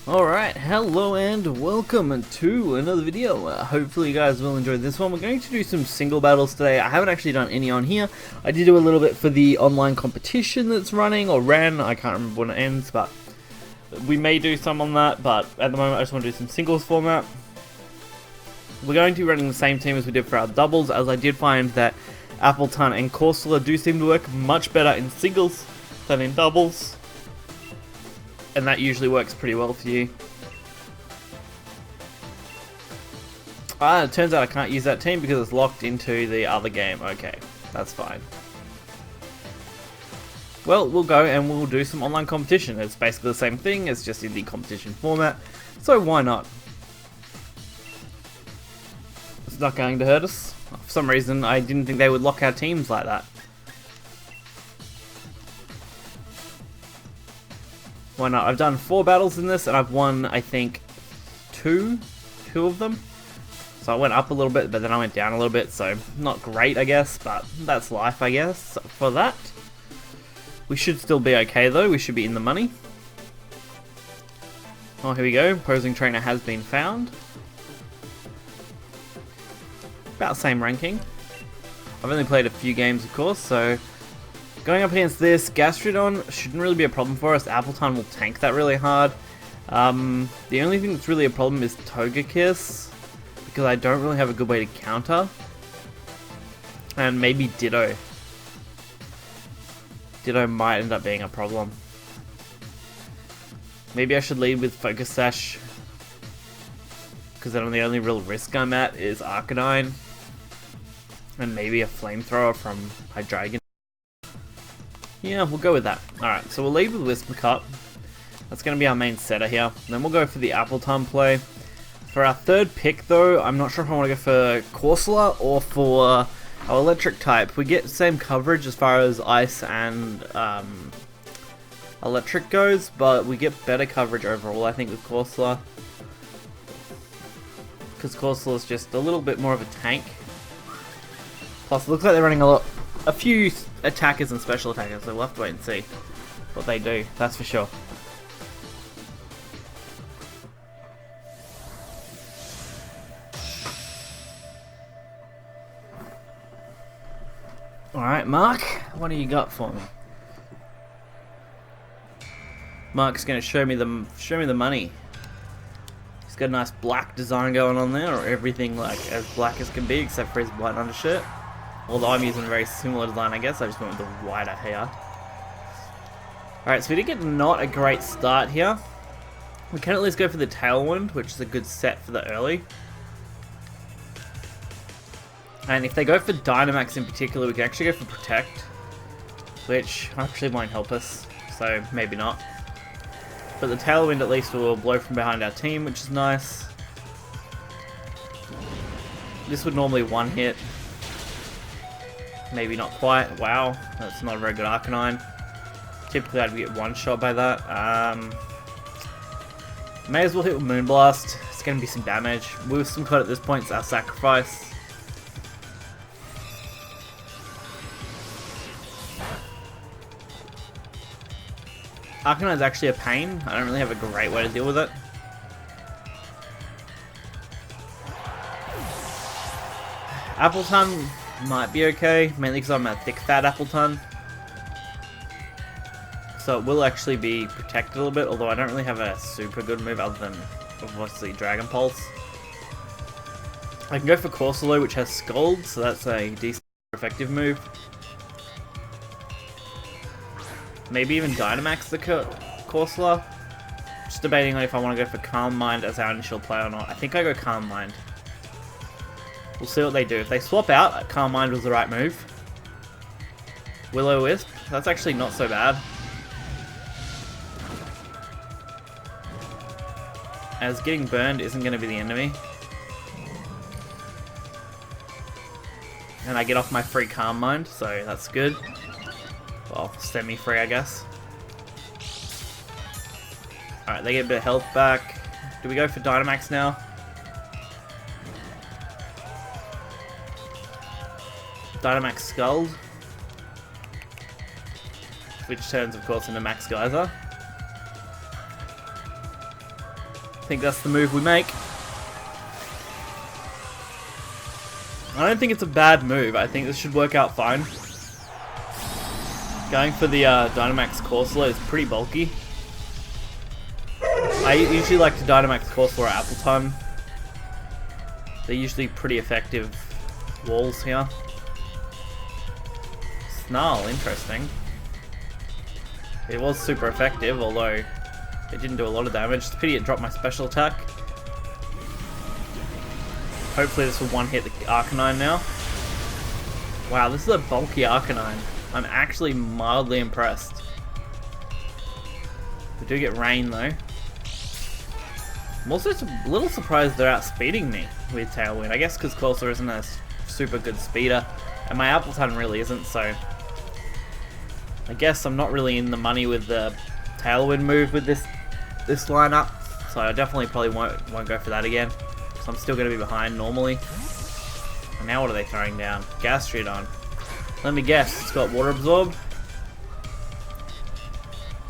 Alright, hello and welcome to another video. Hopefully you guys will enjoy this one. We're going to do some single battles today. I haven't actually done any on here. I did do a little bit for the online competition that's running, or ran, I can't remember when it ends, but we may do some on that, but at the moment I just want to do some singles format. We're going to be running the same team as we did for our doubles, as I did find that Appleton and Corsola do seem to work much better in singles than in doubles. And that usually works pretty well for you. It turns out I can't use that team because it's locked into the other game. Okay, that's fine. Well, we'll go and we'll do some online competition. It's basically the same thing, it's just in the competition format. So why not? It's not going to hurt us. For some reason, I didn't think they would lock our teams like that. Why not? I've done 4 battles in this and I've won, I think, two of them. So I went up a little bit, but then I went down a little bit, so not great, I guess, but that's life, I guess, for that. We should still be okay, though. We should be in the money. Oh, here we go. Opposing trainer has been found. About same ranking. I've only played a few games, of course, so going up against this, Gastrodon shouldn't really be a problem for us. Appleton will tank that really hard. The only thing that's really a problem is Togekiss, because I don't really have a good way to counter. And maybe Ditto. Ditto might end up being a problem. Maybe I should lead with Focus Sash, because then the only real risk I'm at is Arcanine. And maybe a Flamethrower from Hydreigon. Yeah, we'll go with that. Alright, so we'll lead with Whispercup. That's going to be our main setter here. Then we'll go for the Appleton play. For our third pick, though, I'm not sure if I want to go for Corsola or for our electric type. We get the same coverage as far as ice and electric goes, but we get better coverage overall, I think, with Corsola. Because Corsola is just a little bit more of a tank. Plus, it looks like they're running a few attackers and special attackers, so we'll have to wait and see what they do, that's for sure. Alright, Mark, what do you got for me? Mark's gonna show me the money. He's got a nice black design going on there, or everything like as black as can be except for his white undershirt. Although I'm using a very similar design, I guess. I just went with the whiter hair. Alright, so we did get not a great start here. We can at least go for the Tailwind, which is a good set for the early. And if they go for Dynamax in particular, we can actually go for Protect, which actually won't help us, so maybe not. But the Tailwind at least will blow from behind our team, which is nice. This would normally one hit. Maybe not quite. Wow, that's not a very good Arcanine. Typically I'd get one shot by that. May as well hit with Moonblast. It's going to be some damage. Wisdom Coat at this point is our sacrifice. Arcanine's actually a pain. I don't really have a great way to deal with it. Appleton might be okay, mainly because I'm a thick fat Appleton. So it will actually be protected a little bit, although I don't really have a super good move other than obviously Dragon Pulse. I can go for Corsola, which has Scald, so that's a decent effective move. Maybe even Dynamax the Corsola. Just debating on if I want to go for Calm Mind as our initial play or not. I think I go Calm Mind. We'll see what they do. If they swap out, Calm Mind was the right move. Will-O-Wisp, that's actually not so bad. As getting burned isn't going to be the end of me. And I get off my free Calm Mind, so that's good. Well, semi-free, I guess. Alright, they get a bit of health back. Do we go for Dynamax now? Dynamax Scald. which turns, of course, into Max Geyser. think that's the move we make. I don't think it's a bad move. I think this should work out fine. Going for the Dynamax Corsola is pretty bulky. I usually like to Dynamax Corsola or Appleton. They're usually pretty effective walls here. Snarl, interesting. It was super effective, although it didn't do a lot of damage. It's a pity it dropped my special attack. Hopefully this will one-hit the Arcanine now. Wow, this is a bulky Arcanine. I'm actually mildly impressed. We do get rain though. I'm also a little surprised they're outspeeding me with Tailwind. I guess because Corsair isn't a super good speeder, and my Appleton really isn't, so I guess I'm not really in the money with the Tailwind move with this lineup. So I definitely probably won't go for that again, because I'm still going to be behind normally. And now what are they throwing down? Gastrodon. Let me guess, it's got Water Absorb.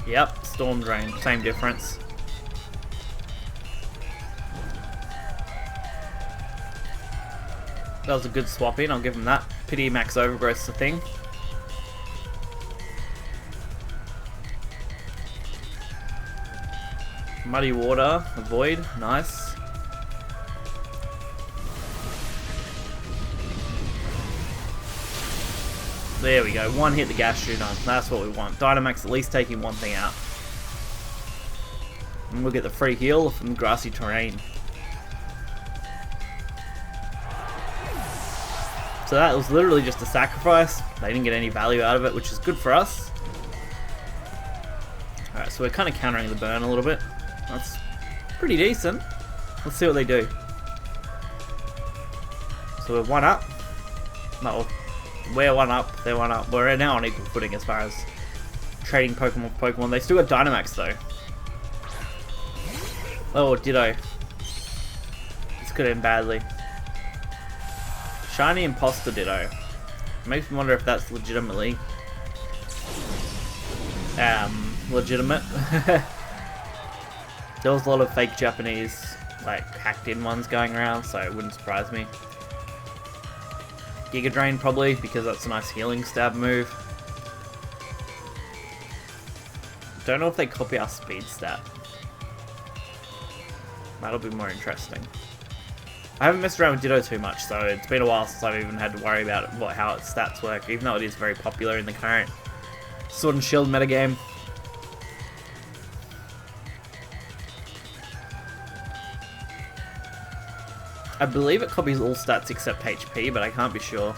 Yep, Storm Drain, same difference. That was a good swap in, I'll give him that. Pity Max Overgrowth's the thing. Muddy Water, Avoid, nice. There we go, one hit the Gastrodon, that's what we want. Dynamax at least taking one thing out. And we'll get the free heal from grassy terrain. So that was literally just a sacrifice. They didn't get any value out of it, which is good for us. Alright, so we're kind of countering the burn a little bit. That's pretty decent. Let's see what they do. So we're one up. No, we're one up, they're one up. We're now on equal footing as far as trading Pokemon for Pokemon. They still got Dynamax though. Oh, Ditto. This could end badly. Shiny Imposter Ditto. Makes me wonder if that's legitimately legitimate. There was a lot of fake Japanese, like, hacked in ones going around, so it wouldn't surprise me. Giga Drain probably, because that's a nice healing stab move. Don't know if they copy our speed stat. That'll be more interesting. I haven't messed around with Ditto too much, so it's been a while since I've even had to worry about how its stats work, even though it is very popular in the current Sword and Shield metagame. I believe it copies all stats except HP, but I can't be sure.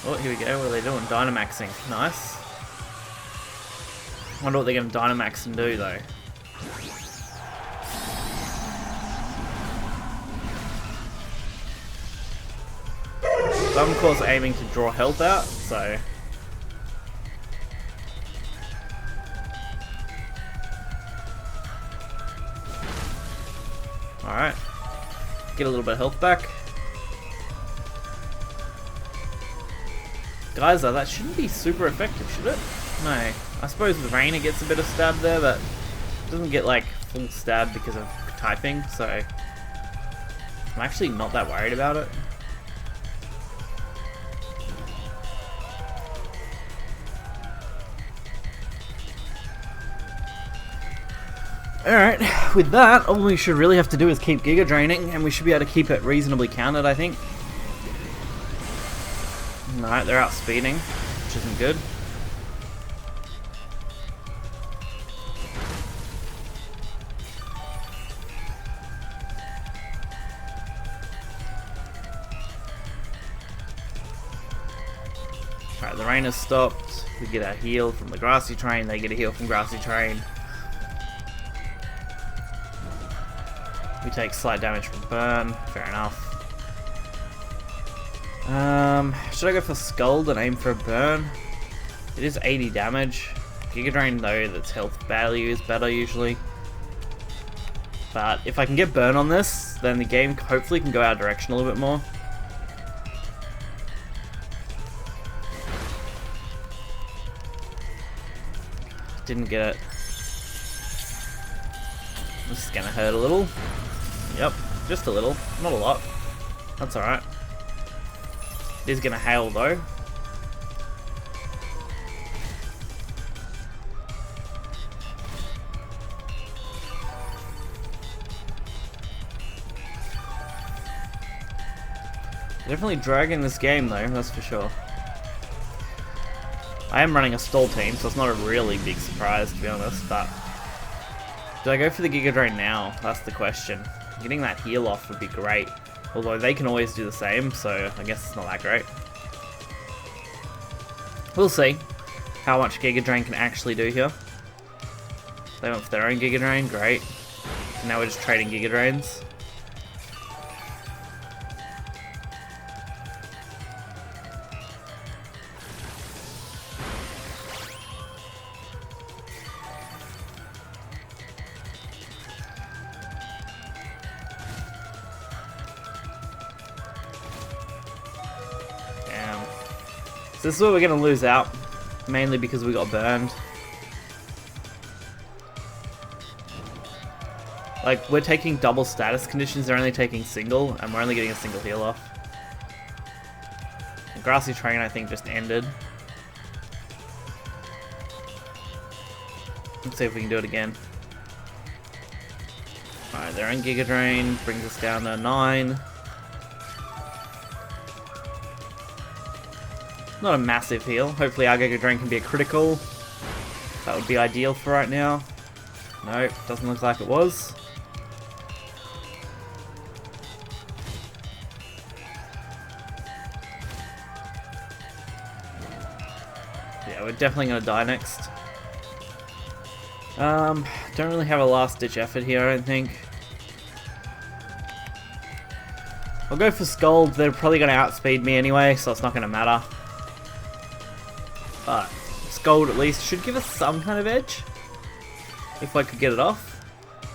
Oh, here we go. What are they doing? Dynamaxing. Nice. Wonder what they're going to Dynamax and do, though. So I'm, of course, aiming to draw health out, so... Alright. Get a little bit of health back. Geyser, that shouldn't be super effective, should it? No. I suppose with Rain it gets a bit of stab there, but it doesn't get like full stab because of typing, so I'm actually not that worried about it. Alright, with that, all we should really have to do is keep Giga Draining, and we should be able to keep it reasonably counted, I think. Alright, they're outspeeding, which isn't good. Alright, the rain has stopped. We get a heal from the grassy terrain, they get a heal from grassy terrain. We take slight damage from burn, fair enough. Should I go for Scald and aim for a burn? It is 80 damage. Giga Drain though, that's health value is better usually. But if I can get burn on this, then the game hopefully can go our direction a little bit more. didn't get it. This is gonna hurt a little. Yep, just a little, not a lot. That's alright. It is gonna hail though. Definitely dragging this game though, that's for sure. I am running a stall team, so it's not a really big surprise to be honest, but... Do I go for the Giga Drain now? That's the question. Getting that heal off would be great. Although they can always do the same, so I guess it's not that great. We'll see how much Giga Drain can actually do here. They went for their own Giga Drain, great. And now we're just trading Giga Drains. So this is where we're going to lose out, mainly because we got burned. Like, we're taking double status conditions, they're only taking single, and we're only getting a single heal off. The Grassy Train, I think, just ended. Let's see if we can do it again. Alright, their own Giga Drain brings us down to 9. Not a massive heal. Hopefully our Giga Drain can be a critical. That would be ideal for right now. Nope, doesn't look like it was. Yeah, we're definitely going to die next. Don't really have a last ditch effort here, I don't think. I'll go for Scald. They're probably going to outspeed me anyway, so it's not going to matter. But Scald at least should give us some kind of edge, if I could get it off.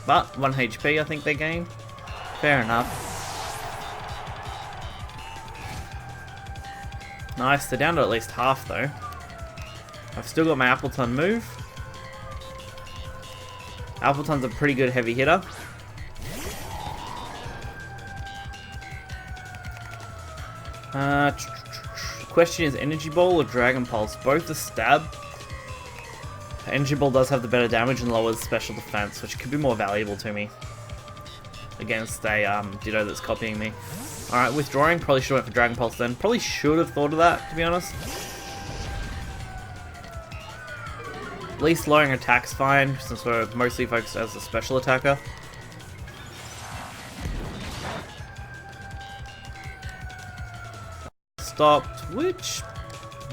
But 1 HP I think they gain. Fair enough. Nice, they're down to at least half though. I've still got my Appleton move. Appleton's a pretty good heavy hitter. Question is Energy Ball or Dragon Pulse? Both a stab. Energy Ball does have the better damage and lowers special defense, which could be more valuable to me against a Ditto that's copying me. Alright, withdrawing. Probably should have went for Dragon Pulse then. Probably should have thought of that, to be honest. At least lowering attack's fine, since we're mostly focused as a special attacker. Stopped, which,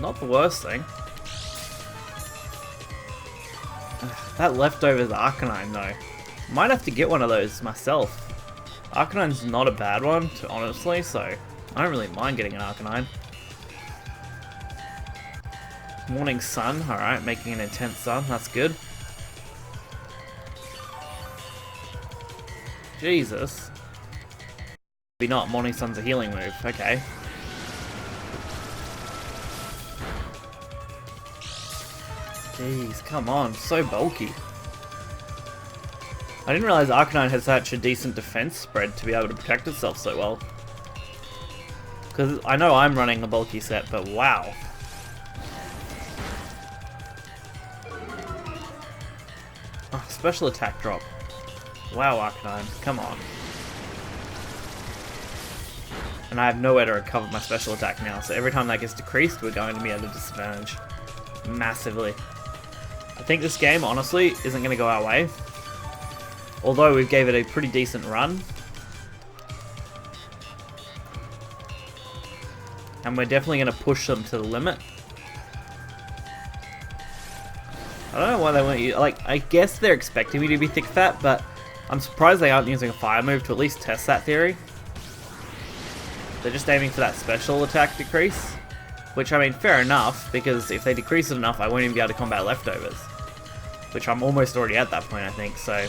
not the worst thing. That leftover's Arcanine though. Might have to get one of those myself. Arcanine's not a bad one, honestly, so I don't really mind getting an Arcanine. Morning Sun, alright, making an intense sun, that's good. Jesus. Maybe not, Morning Sun's a healing move, okay. Jeez, come on, so bulky. I didn't realize Arcanine had such a decent defense spread to be able to protect itself so well. Because I know I'm running a bulky set, but wow. Oh, special attack drop. Wow, Arcanine, come on. And I have nowhere to recover my special attack now, so every time that gets decreased, we're going to be at a disadvantage. Massively. I think this game, honestly, isn't going to go our way. Although we gave it a pretty decent run. And we're definitely going to push them to the limit. I don't know why they weren't... Like, I guess they're expecting me to be thick fat, but I'm surprised they aren't using a fire move to at least test that theory. They're just aiming for that special attack decrease. Which, I mean, fair enough, because if they decrease it enough, I won't even be able to combat leftovers. Which I'm almost already at that point, I think, so...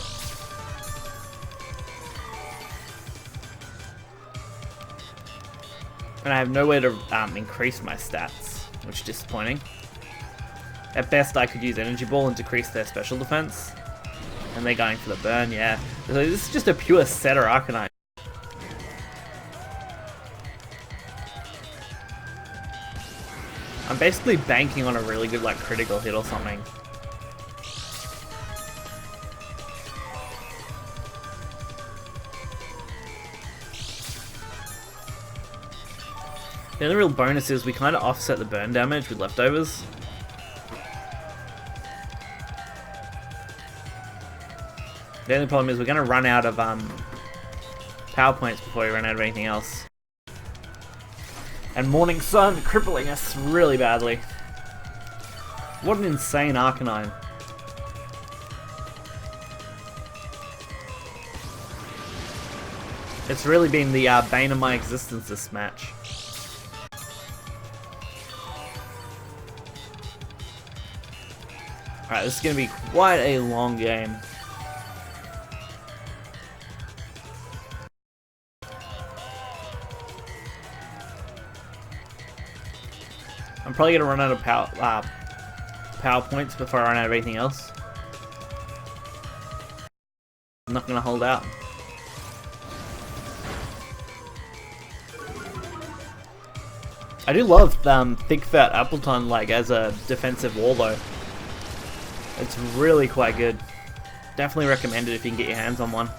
And I have nowhere to increase my stats, which is disappointing. At best, I could use Energy Ball and decrease their special defense. And they're going for the burn, yeah. So this is just a pure setter Arcanine. I'm basically banking on a really good like critical hit or something. The only real bonus is we kind of offset the burn damage with leftovers. The only problem is we're going to run out of power points before we run out of anything else. And Morning Sun crippling us really badly. What an insane Arcanine. It's really been the bane of my existence this match. Alright, this is going to be quite a long game. I'm probably going to run out of power points before I run out of anything else. I'm not going to hold out. I do love Thick Fat Appleton like as a defensive wall though. It's really quite good. Definitely recommend it if you can get your hands on one.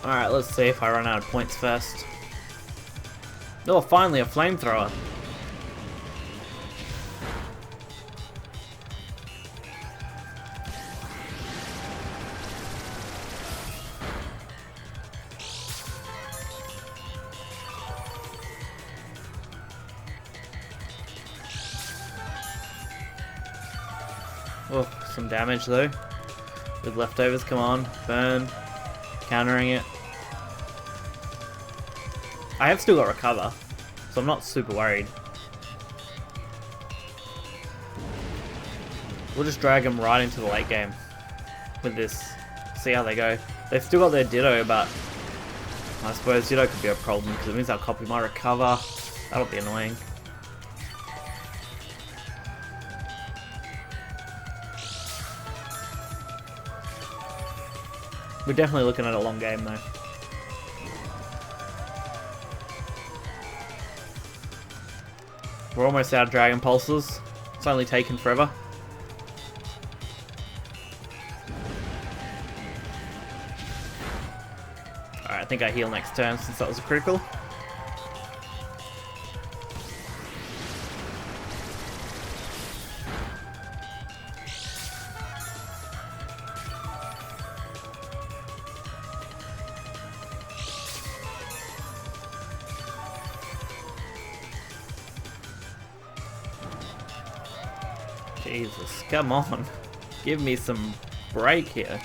Alright, let's see if I run out of points first. Oh, finally a flamethrower. Oh, some damage though. With leftovers, come on, burn. Countering it. I have still got recover, so I'm not super worried. We'll just drag them right into the late game with this. See how they go. They've still got their Ditto, but I suppose Ditto could be a problem because it means I'll copy my recover. That'll be annoying. We're definitely looking at a long game though. We're almost out of Dragon Pulses. It's only taken forever. Alright, I think I heal next turn since that was a critical. Jesus, come on. Give me some break here.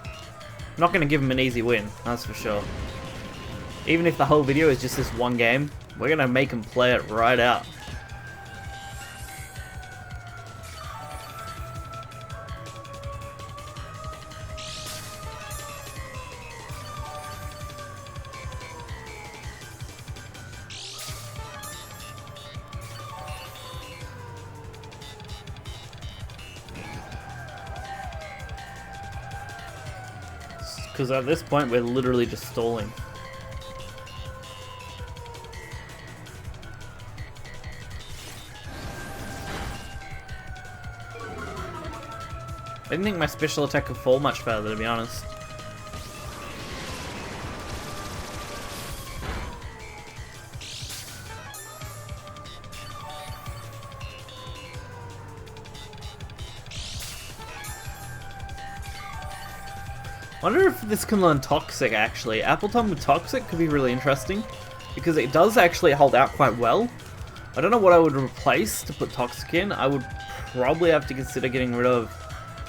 I'm not going to give him an easy win, that's for sure. Even if the whole video is just this one game, we're going to make him play it right out. Because at this point we're literally just stalling. I didn't think my special attack could fall much further, to be honest. I wonder if this can learn Toxic, actually. Appleton with Toxic could be really interesting, because it does actually hold out quite well. I don't know what I would replace to put Toxic in. I would probably have to consider getting rid of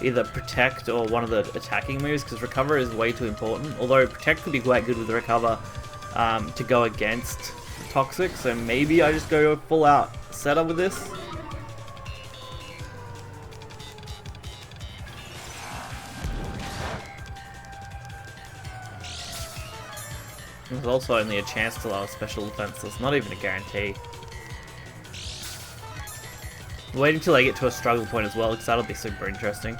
either Protect or one of the attacking moves, because Recover is way too important. Although Protect could be quite good with Recover to go against toxic, so maybe I just go full out setup with this. There's also only a chance to lower special defense, so it's not even a guarantee. Wait until I get to a struggle point as well, because that'll be super interesting.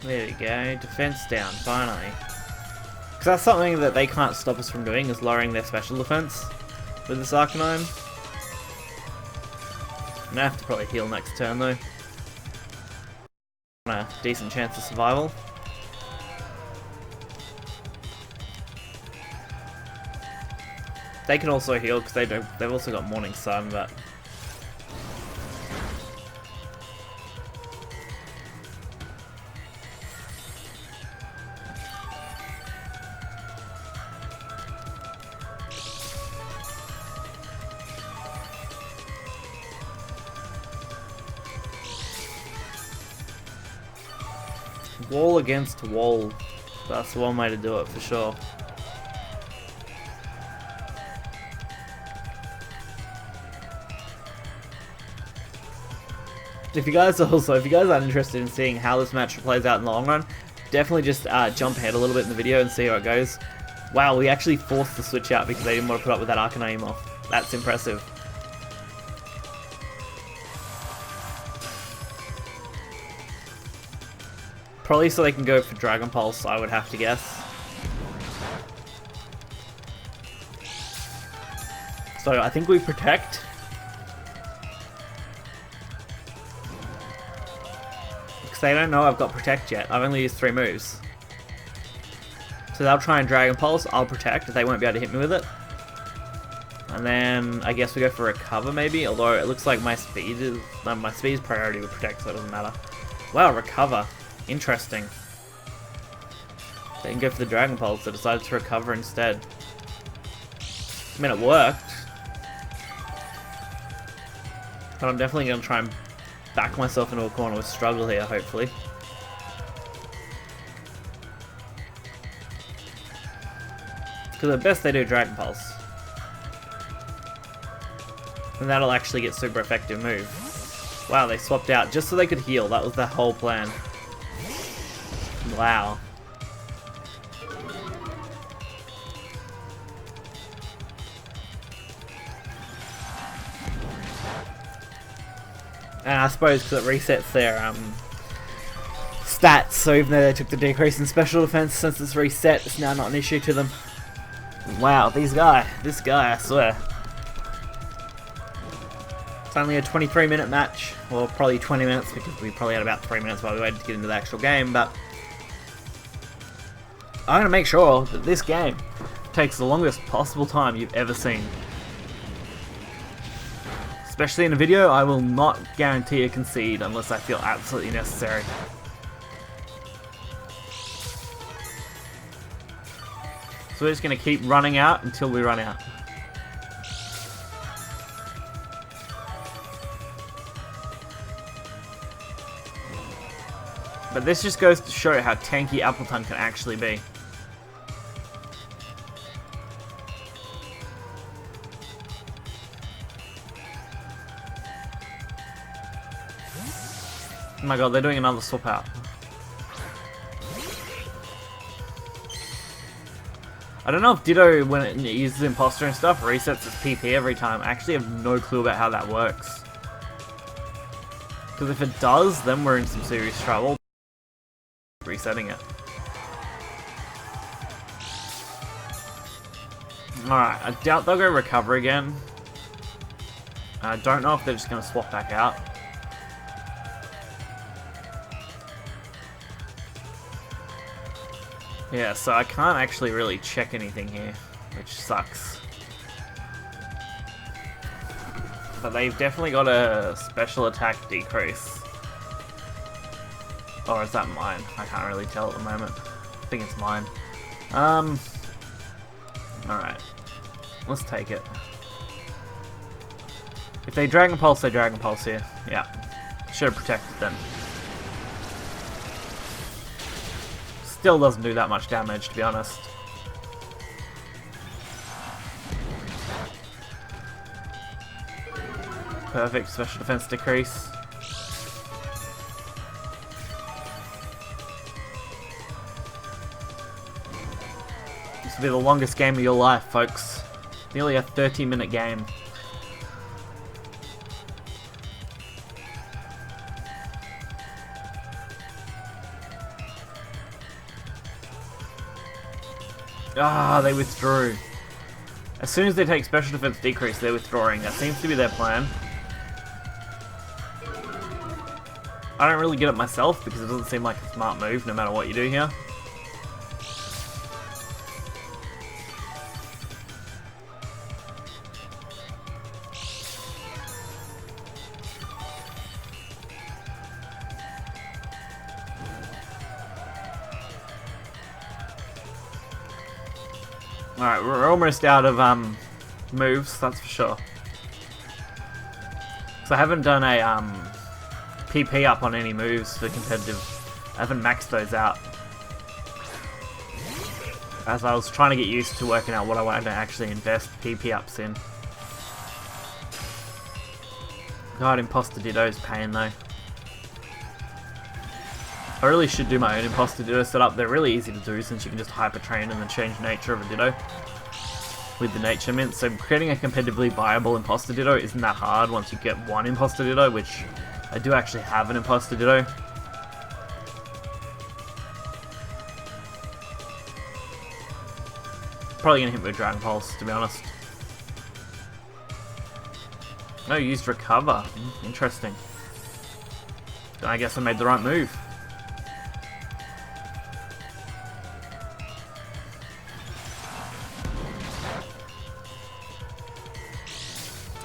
There we go, defense down, finally. Because that's something that they can't stop us from doing, is lowering their special defense with this Arcanine. I'm gonna have to probably heal next turn though. On a decent chance of survival. They can also heal because they've also got Morning Sun, but wall against wall. That's one way to do it for sure. If you guys are interested in seeing how this match plays out in the long run, definitely just jump ahead a little bit in the video and see how it goes. Wow, we actually forced the switch out because they didn't want to put up with that Arcanine off. That's impressive. Probably so they can go for Dragon Pulse, I would have to guess. So I think we protect. Because they don't know I've got protect yet. I've only used 3 moves. So they'll try and Dragon Pulse, I'll protect, they won't be able to hit me with it. And then I guess we go for recover maybe, although it looks like my speed is priority with protect, so it doesn't matter. Wow, recover. Interesting. They can go for the Dragon Pulse, they decided to recover instead. I mean, it worked. But I'm definitely going to try and back myself into a corner with struggle here, hopefully. Because at best they do Dragon Pulse. And that'll actually get super effective move. Wow, they swapped out just so they could heal. That was the whole plan. Wow. And I suppose because it resets their stats, so even though they took the decrease in special defense, since it's reset, it's now not an issue to them. Wow, this guy, I swear. It's only a 23-minute match, or probably 20 minutes, because we probably had about 3 minutes while we waited to get into the actual game, but I'm going to make sure that this game takes the longest possible time you've ever seen. Especially in a video, I will not guarantee a concede unless I feel absolutely necessary. So we're just going to keep running out until we run out. But this just goes to show how tanky Appleton can actually be. Oh my god, they're doing another swap out. I don't know if Ditto, when it uses Imposter and stuff, resets its PP every time. I actually have no clue about how that works. Because if it does, then we're in some serious trouble. Resetting it. Alright, I doubt they'll go recover again. I don't know if they're just going to swap back out. Yeah, so I can't actually really check anything here, which sucks. But they've definitely got a special attack decrease. Or is that mine? I can't really tell at the moment. I think it's mine. Alright. Let's take it. If they Dragon Pulse, they Dragon Pulse here. Yeah. Should have protected them. Still doesn't do that much damage, to be honest. Perfect. Special defense decrease. This will be the longest game of your life, folks. Nearly a 30-minute game. Ah, they withdrew. As soon as they take special defense decrease, they're withdrawing. That seems to be their plan. I don't really get it myself because it doesn't seem like a smart move no matter what you do here. Alright, we're almost out of moves, that's for sure. So I haven't done a PP up on any moves for competitive. I haven't maxed those out. As I was trying to get used to working out what I wanted to actually invest PP ups in. God, Imposter Ditto's pain though. I really should do my own Imposter Ditto setup. They're really easy to do since you can just hyper train and then change nature of a Ditto with the nature mint. So creating a competitively viable Imposter Ditto isn't that hard once you get one Imposter Ditto, which I do actually have an Imposter Ditto. Probably gonna hit with Dragon Pulse, to be honest. No, you used Recover. Interesting. I guess I made the right move.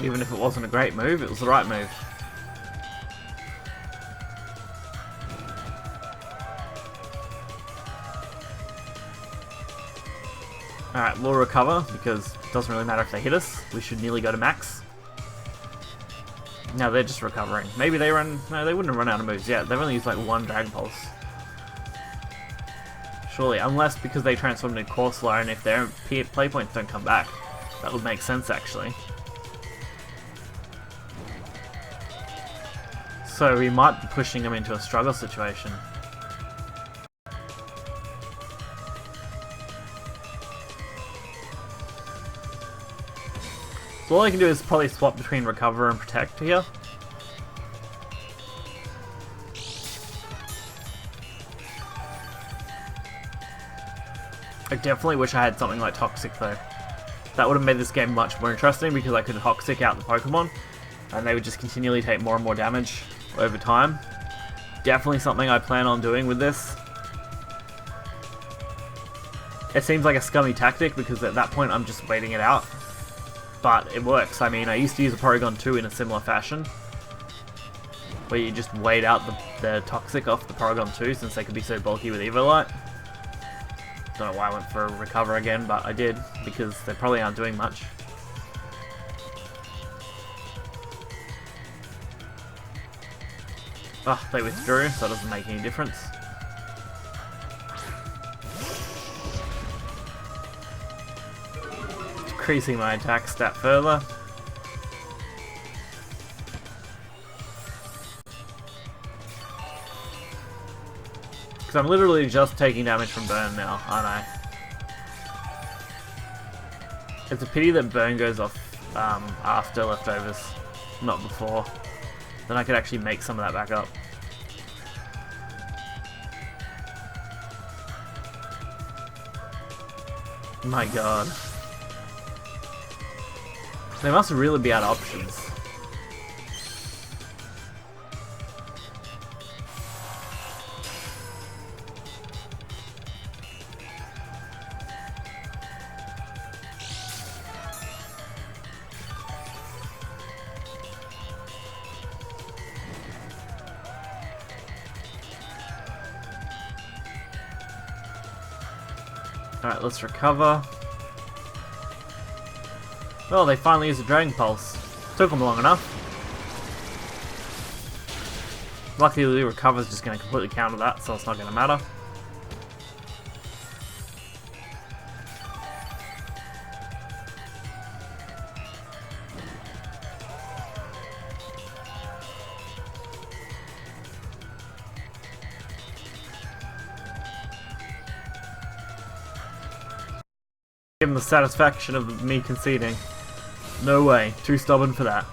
Even if it wasn't a great move, it was the right move. Alright, we'll recover because it doesn't really matter if they hit us. We should nearly go to max. No, they're just recovering. Maybe they run... No, they wouldn't have run out of moves yet. They've only used like one Dragon Pulse. Surely, unless because they transformed into Corsola and if their play points don't come back. That would make sense actually. So we might be pushing them into a struggle situation. So all I can do is probably swap between Recover and Protect here. I definitely wish I had something like Toxic though. That would have made this game much more interesting because I could Toxic out the Pokemon and they would just continually take more and more damage over time. Definitely something I plan on doing with this. It seems like a scummy tactic because at that point I'm just waiting it out. But it works. I mean, I used to use a Porygon 2 in a similar fashion. Where you just wait out the Toxic off the Porygon 2 since they could be so bulky with Evolite. Don't know why I went for a Recover again, but I did because they probably aren't doing much. Oh, they withdrew, so it doesn't make any difference. Decreasing my attack stat further. Because I'm literally just taking damage from Burn now, aren't I? It's a pity that Burn goes off after Leftovers, not before. Then I could actually make some of that back up. My god. They must really be out of options. Alright, let's recover. Oh, they finally used a Dragon Pulse. Took them long enough. Luckily, the recover's just going to completely counter that, so it's not going to matter. Give him the satisfaction of me conceding. No way, too stubborn for that.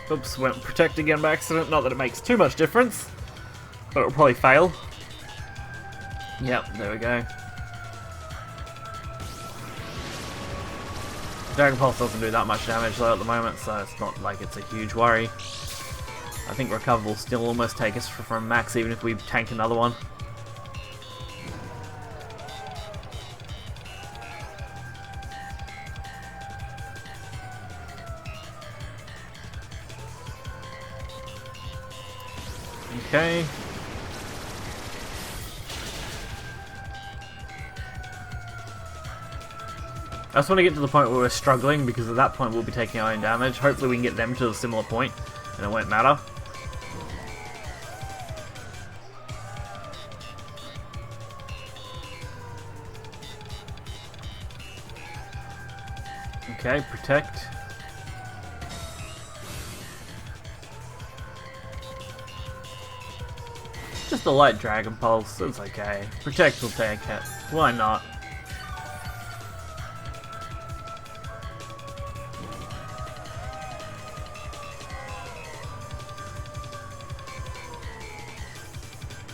Oops, went protect again by accident. Not that it makes too much difference, but it'll probably fail. Yep, there we go. Dragon Pulse doesn't do that much damage though at the moment, so it's not like it's a huge worry. I think Recover will still almost take us from max even if we tank another one. Okay. I just want to get to the point where we're struggling, because at that point we'll be taking our own damage. Hopefully we can get them to a similar point and it won't matter. Okay, protect. Just a light Dragon Pulse, it's okay. Protect will take it. Why not?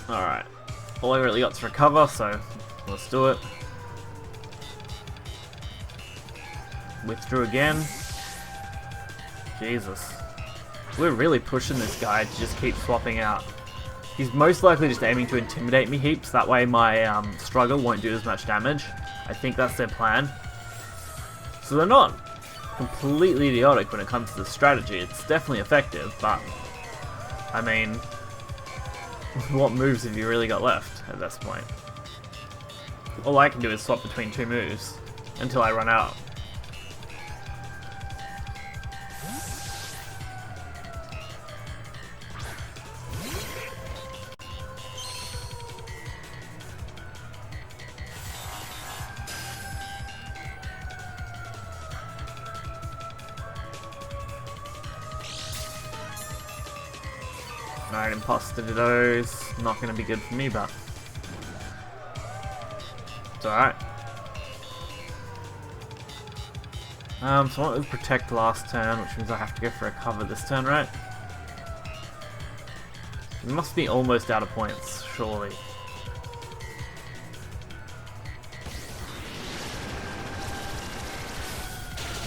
Alright. All I really got to recover, so let's do it. Withdrew again. Jesus. We're really pushing this guy to just keep swapping out. He's most likely just aiming to intimidate me heaps, that way my struggle won't do as much damage. I think that's their plan. So they're not completely idiotic when it comes to the strategy. It's definitely effective, but I mean, what moves have you really got left at this point? All I can do is swap between two moves until I run out. Alright, imposter to those. Not going to be good for me, but it's alright. So I went with protect last turn, which means I have to go for a cover this turn, right? We must be almost out of points, surely.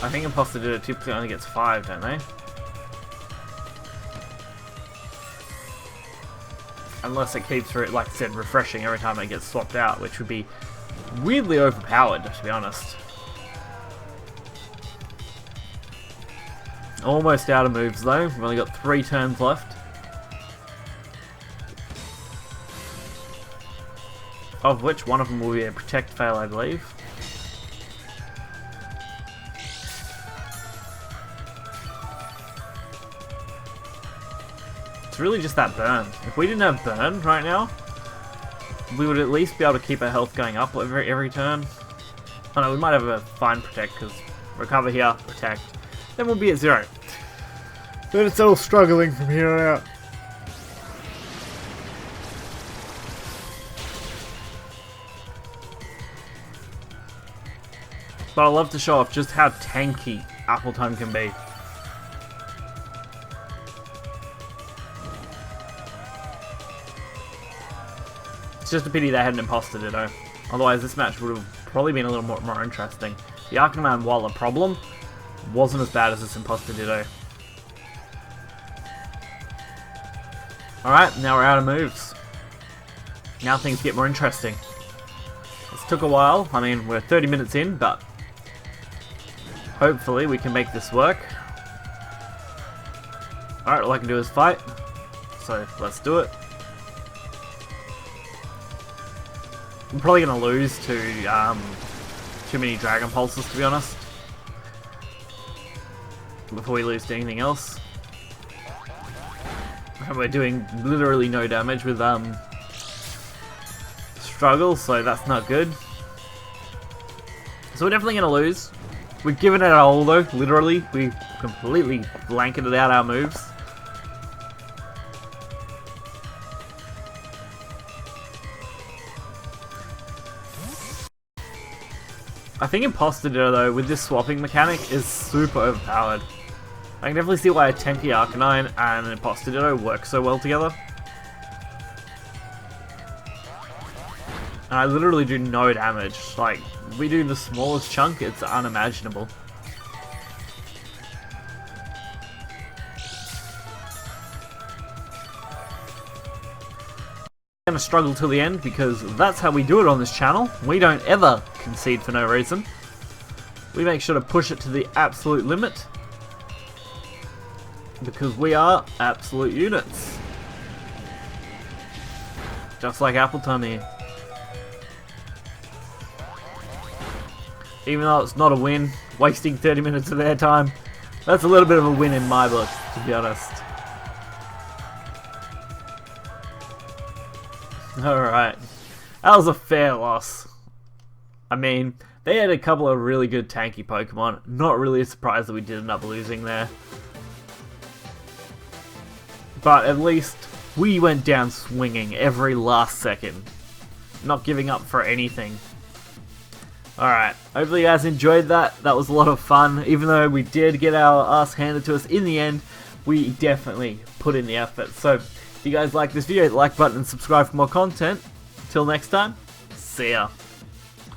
I think imposter did it typically only gets 5, don't they? Unless it keeps, like I said, refreshing every time it gets swapped out, which would be weirdly overpowered, to be honest. Almost out of moves though, we've only got 3 turns left. Of which one of them will be a protect fail, I believe. It's really just that burn. If we didn't have burn right now, we would at least be able to keep our health going up every turn. Oh no, we might have a fine protect, because recover here, protect. Then we'll be at 0. Then it's all struggling from here on out. But I love to show off just how tanky Appletime can be. It's just a pity they had an imposter ditto. Otherwise this match would have probably been a little more interesting. The Arcanine, while a problem, wasn't as bad as this imposter ditto. Alright, now we're out of moves. Now things get more interesting. Let's took a while. I mean, we're 30 minutes in, but hopefully we can make this work. Alright, all I can do is fight. So, let's do it. I'm probably going to lose to too many Dragon Pulses, to be honest. Before we lose to anything else. And we're doing literally no damage with Struggle, so that's not good. So we're definitely going to lose. We've given it our all though, literally. We completely blanketed out our moves. I think Imposter Ditto though, with this swapping mechanic, is super overpowered. I can definitely see why a tanky Arcanine and an Imposter Ditto work so well together. And I literally do no damage. Like, we do the smallest chunk, it's unimaginable. I'm gonna struggle till the end because that's how we do it on this channel. We don't ever concede for no reason. We make sure to push it to the absolute limit because we are absolute units. Just like Appleton here. Even though it's not a win, wasting 30 minutes of their time, that's a little bit of a win in my book, to be honest. Alright, that was a fair loss. I mean, they had a couple of really good tanky Pokemon. Not really surprised that we did end up losing there. But at least we went down swinging every last second. Not giving up for anything. Alright, hopefully you guys enjoyed that. That was a lot of fun. Even though we did get our ass handed to us in the end, we definitely put in the effort. So, if you guys like this video, hit the like button and subscribe for more content. Till next time, see ya.